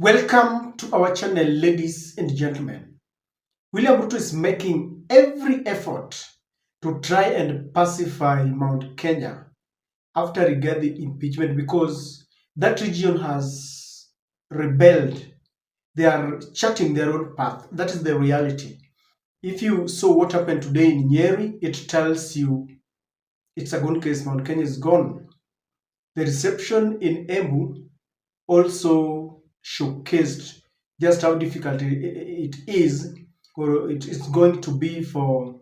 Welcome to our channel, ladies and gentlemen. William Ruto is making every effort to try and pacify Mount Kenya after Rigathi impeachment because that region has rebelled. They are charting their own path. That is the reality. If you saw what happened today in Nyeri, it tells you it's a gone case. Mount Kenya is gone. The reception in Embu also showcased just how difficult it is, or it is going to be for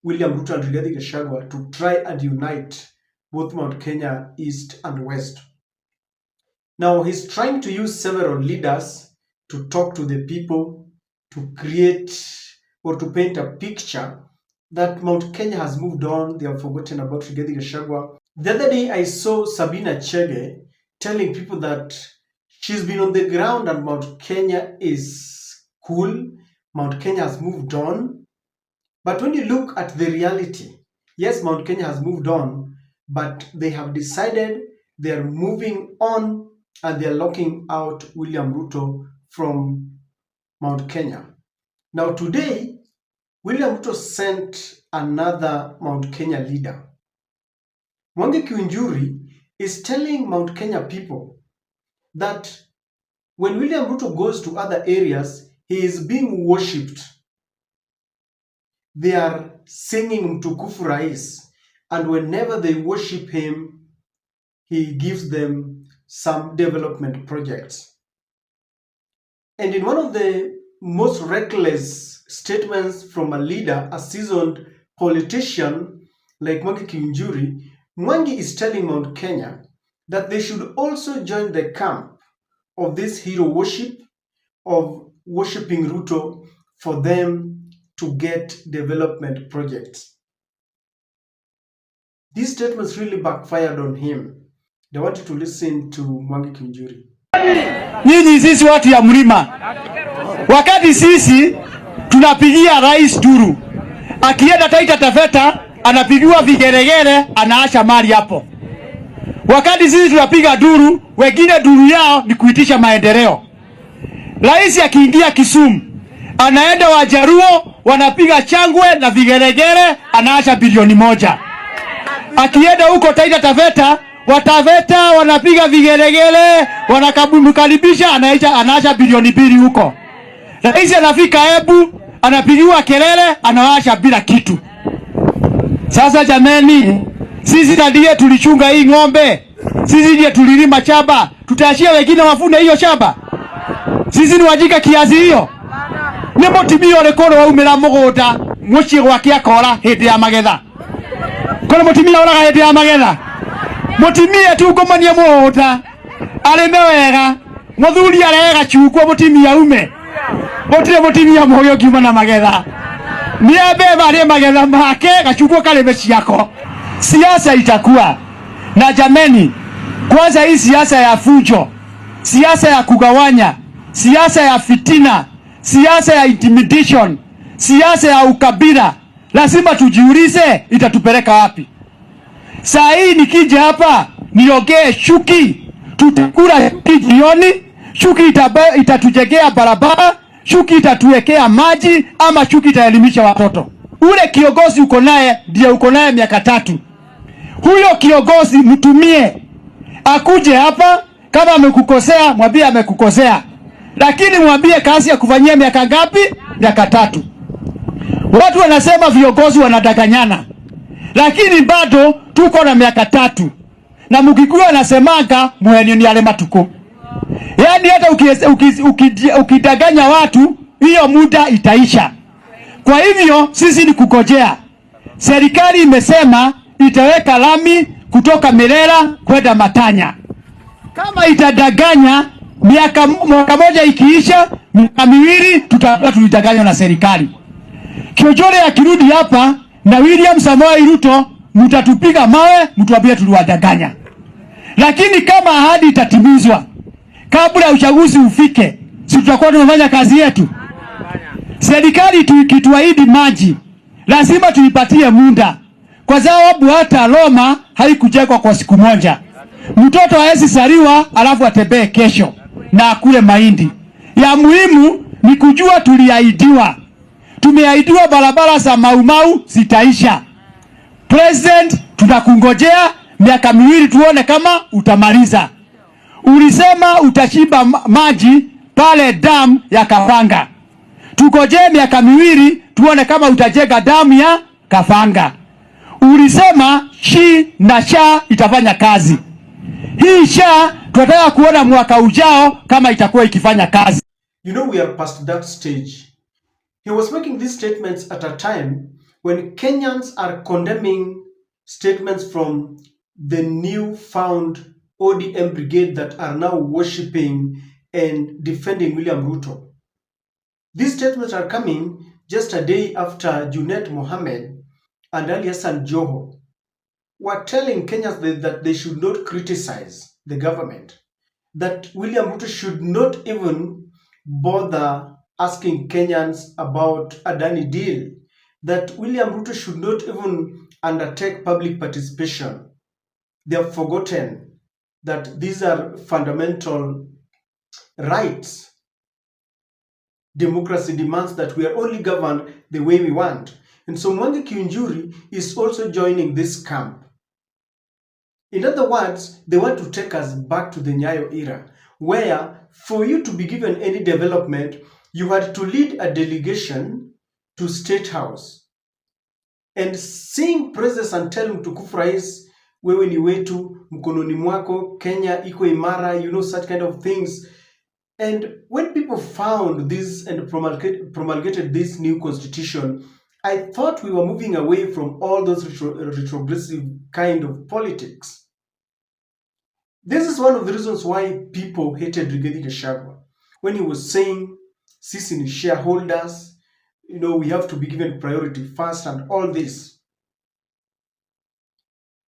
William Ruto and Rigathi Gachagua to try and unite both Mount Kenya East and West. Now he's trying to use several leaders to talk to the people, to create or to paint a picture that Mount Kenya has moved on. They have forgotten about Rigathi Gachagua. The other day I saw Sabina Chege telling people that she's been on the ground and Mount Kenya is cool. Mount Kenya has moved on. But when you look at the reality, yes, Mount Kenya has moved on, but they have decided they are moving on and they are locking out William Ruto from Mount Kenya. Now today, William Ruto sent another Mount Kenya leader. Kiunjuri is telling Mount Kenya people that when William Ruto goes to other areas, he is being worshipped. They are singing Mtukufu Rais, and whenever they worship him, he gives them some development projects. And in one of the most reckless statements from a leader, a seasoned politician like Kiunjuri, Mwangi is telling Mount Kenya that they should also join the camp of this hero worship, of worshipping Ruto, for them to get development projects. These statements really backfired on him. They wanted to listen to Kiunjuri. Nyinyi sisi watu ya mlima, wakati sisi tunapigia rais duru, akienda Taita Taveta anapigiwa vigeregere, anaacha mali hapo. Wakati sisi tunapiga duru, wengine duru yao ni kuitisha maendeleo. Rais akiingia Kisumu, anaenda Wajaruo, wanapiga changwe na vigeregere, anaacha bilioni 1. Akienda huko Taita Taveta, Wataveta wanapiga vigeregere, wanamkaribisha, anaacha bilioni 2 huko. Rais anafika Embu, anapigiwa kelele, anaacha bila kitu. Sasa jameni, sisi ndiye tulichunga hii ng'ombe, sisi ndiye tulilima shamba, tutaachia wengine wafune hiyo shamba? Sisi ni wajika kiasi hiyo? Ni motimio rekoro wa umela mugunda muci gwake akora hindi ya magetha. Kono motimio oraga hindi ya magetha. Motimio tu ngomania mugunda arime wega, muthuri arega chukwa motimio ume. Motire motimio moyo kiuma na magetha. Niambe bali magetha make gachukua kale mechi yako. Siasa itakuwa na jameni, kwanza hii siasa ya fujo, siasa ya kugawanya, siasa ya fitina, siasa ya intimidation, siasa ya ukabila, lazima tujiulize itatupeleka wapi? Saa hii nikija hapa niongee shuki, tutakula jioni, shuki itatujengea barabara, shuki itatuwekea maji, ama shuki itaelimisha watoto. Ule kiongozi uko naye ndiye uko naye miaka 3. Huyo kiongozi mtumie akuje hapa, kama amekukosea mwambie amekukosea, lakini mwambie kazi ya kufanyia miaka ngapi? Miaka 3. Watu wanasema viongozi wanadanganyana, lakini bado tuko na miaka 3. Na mkikuwa nasemanga mwenye ni ale matuko. Yaani hata ukidanganya watu, hiyo muda itaisha. Kwa hivyo sisi ni kukojea. Serikali imesema itaweka lami kutoka Mirera kwenda Matanya. Kama itadanganya, mwaka moja ikiisha, miaka 2 tutakuwa tulidanganywa na serikali. Kiunjuri akirudi hapa na William Samoei Ruto, mtatupiga mawe, mtuambie tuliwadanganya. Lakini kama ahadi itatimizwa kabla uchaguzi ufike, si tutakuwa tumefanya kazi yetu? Serikali tukituahidi maji, lazima tuipatie muda. Kwa sababu hata Roma haikujengwa kwa siku moja. Mtoto haezi saliwa alafu atembee kesho. na akule mahindi. Ya muhimu ni kujua tuliahidiwa. Tumeahidiwa barabara za Maumau zitaisha. President, tunakungojea miaka miwili tuone kama utamaliza. Ulisema utachimba maji pale damu ya Kafanga. Tungojee miaka miwili tuone kama utajenga damu ya Kafanga. Ulisema shi na sha itafanya kazi. Hii sha tunataka kuona mwaka ujao kama itakuwa ikifanya kazi. You know, we are past that stage. He was making these statements at a time when Kenyans are condemning statements from the new-found ODM brigade that are now worshipping and defending William Ruto. These statements are coming just a day after Junet Mohammed and Ali Hassan Joho were telling Kenyans that they should not criticize the government, that William Ruto should not even bother asking Kenyans about Adani deal, that William Ruto should not even undertake public participation. They have forgotten that these are fundamental rights. Democracy demands that we are only governed the way we want. And so Kiunjuri is also joining this camp. In other words, they want to take us back to the Nyayo era, where for you to be given any development, you had to lead a delegation to State House and sing praises and tell mtukufu rais, wewe ni wetu, mkononi mwako, Kenya iko imara, you know, such kind of things. And when people found this and promulgated this new constitution, I thought we were moving away from all those retrogressive kind of politics. This is one of the reasons why people hated Rigathi Gachagua. When he was saying, sisi ni shareholders, you know, we have to be given priority first and all this.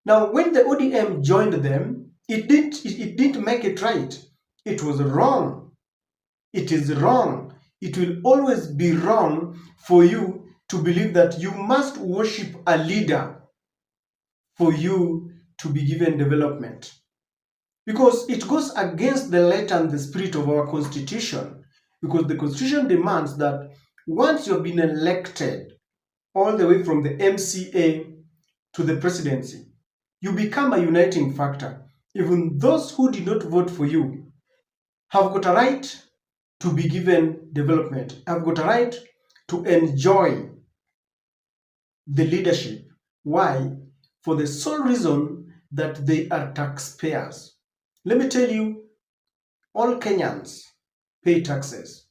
Now, when the ODM joined them, it didn't make it right. It was wrong. It is wrong. It will always be wrong for you to believe that you must worship a leader for you to be given development. Because it goes against the letter and the spirit of our constitution. Because the constitution demands that once you have been elected, all the way from the MCA to the presidency, you become a uniting factor. Even those who did not vote for you have got a right to be given development, have got a right to enjoy the leadership. Why? For the sole reason that they are taxpayers. Let me tell you, all Kenyans pay taxes.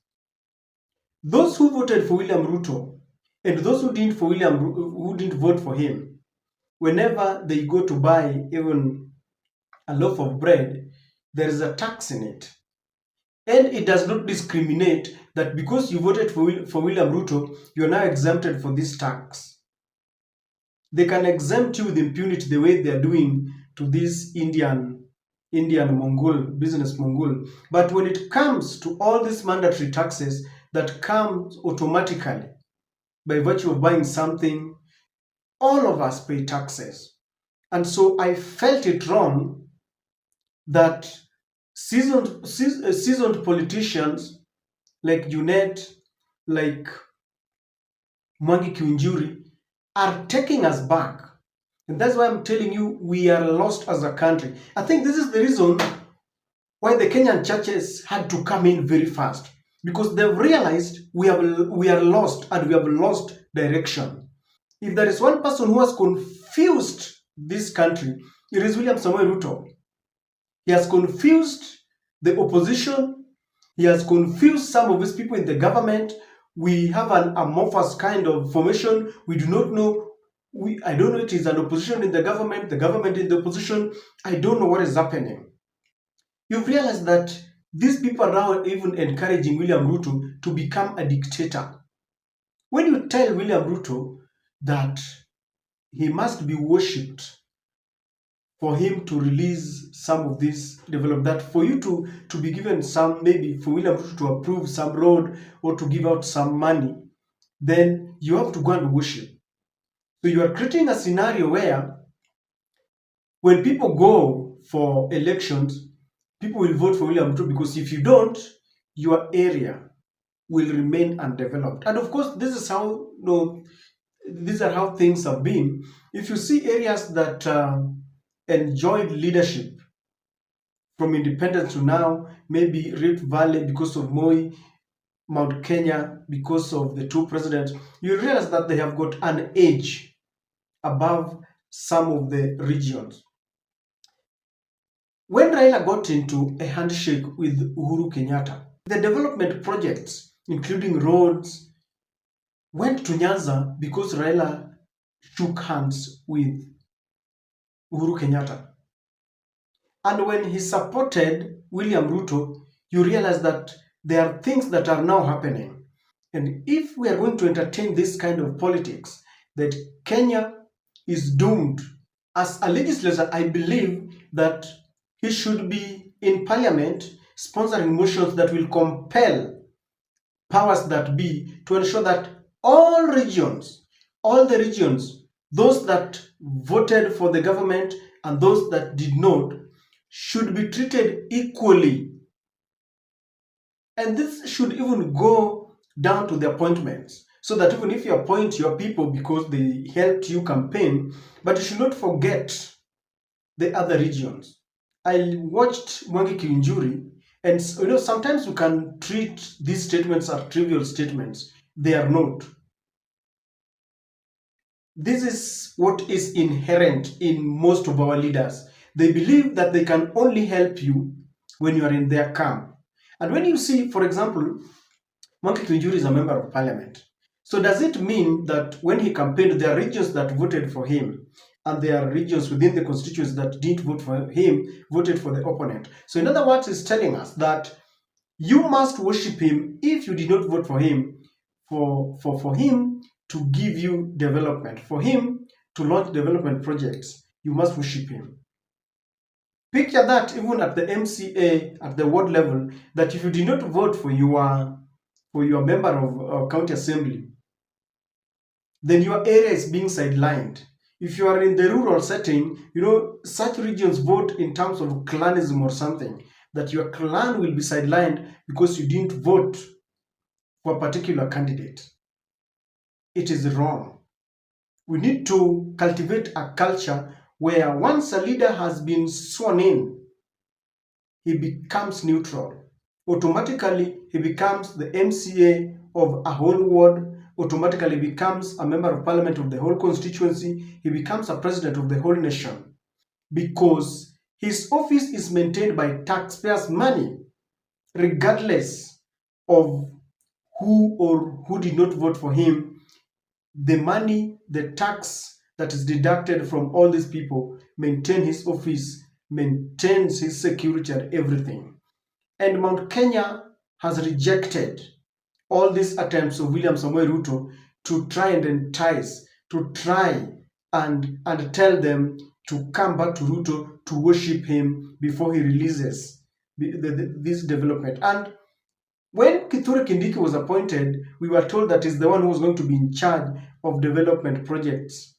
Those who voted for William Ruto and those who didn't vote for him, whenever they go to buy even a loaf of bread, there is a tax in it. And it does not discriminate that because you voted for William Ruto, you are now exempted for this tax. They can exempt you with impunity the way they are doing to this Indian Mongol, business Mongol. But when it comes to all these mandatory taxes that come automatically by virtue of buying something, all of us pay taxes. And so I felt it wrong that seasoned politicians like Junet, like Kiunjuri are taking us back. And that's why I'm telling you, we are lost as a country. I think this is the reason why the Kenyan churches had to come in very fast. Because they've realized we are lost and we have lost direction. If there is one person who has confused this country, it is William Samoei Ruto. He has confused the opposition. He has confused some of his people in the government. We have an amorphous kind of formation. We do not know. I don't know if it is an opposition in the government in the opposition. I don't know what is happening. You've realized that these people are now even encouraging William Ruto to become a dictator. When you tell William Ruto that he must be worshipped for him to release some of this development, that for you to be given some, maybe for William Ruto to approve some road or to give out some money, then you have to go and worship. So you are creating a scenario where when people go for elections, people will vote for William Ruto, because if you don't, your area will remain undeveloped. And of course, this is how, these are how things have been. If you see areas that enjoyed leadership from independence to now, maybe Rift Valley because of Moi, Mount Kenya because of the two presidents, you realize that they have got an edge above some of the regions. When Raila got into a handshake with Uhuru Kenyatta, the development projects, including roads, went to Nyanza because Raila shook hands with Uhuru Kenyatta. And when he supported William Ruto, you realize that there are things that are now happening. And if we are going to entertain this kind of politics, that Kenya is doomed. As a legislator, I believe that he should be in parliament sponsoring motions that will compel powers that be to ensure that all the regions, those that voted for the government and those that did not, should be treated equally. And this should even go down to the appointments, so that even if you appoint your people because they helped you campaign, but you should not forget the other regions. I watched Kiunjuri, and sometimes you can treat these statements as trivial statements. They are not. This is what is inherent in most of our leaders. They believe that they can only help you when you are in their camp. And when you see, for example, Kiunjuri is a member of parliament. So does it mean that when he campaigned, there are regions that voted for him, and there are regions within the constituency that didn't vote for him, voted for the opponent? So in other words, it's telling us that you must worship him if you did not vote for him, for him to give you development, for him to launch development projects. You must worship him. Picture that even at the MCA, at the ward level, that if you did not vote for your member of county assembly, then your area is being sidelined. If you are in the rural setting, such regions vote in terms of clanism or something, that your clan will be sidelined because you didn't vote for a particular candidate. It is wrong. We need to cultivate a culture where once a leader has been sworn in, he becomes neutral. Automatically, he becomes the MCA of a whole ward, automatically becomes a member of parliament of the whole constituency, he becomes a president of the whole nation, because his office is maintained by taxpayers' money, regardless of who or who did not vote for him. The money, the tax that is deducted from all these people maintain his office, maintains his security and everything. And Mount Kenya has rejected all these attempts of William Samoei Ruto to try and entice, to try and tell them to come back to Ruto, to worship him before he releases this development. And when Kindiki was appointed, we were told that he's the one who was going to be in charge of development projects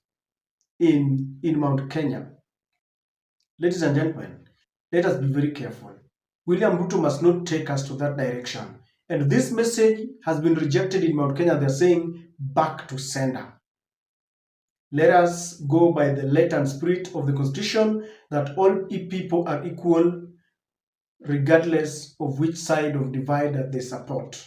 in Mount Kenya. Ladies and gentlemen, let us be very careful. William Ruto must not take us to that direction. And this message has been rejected in Mount Kenya. They're saying back to sender. Let us go by the letter and spirit of the Constitution, that all people are equal, regardless of which side of divide that they support.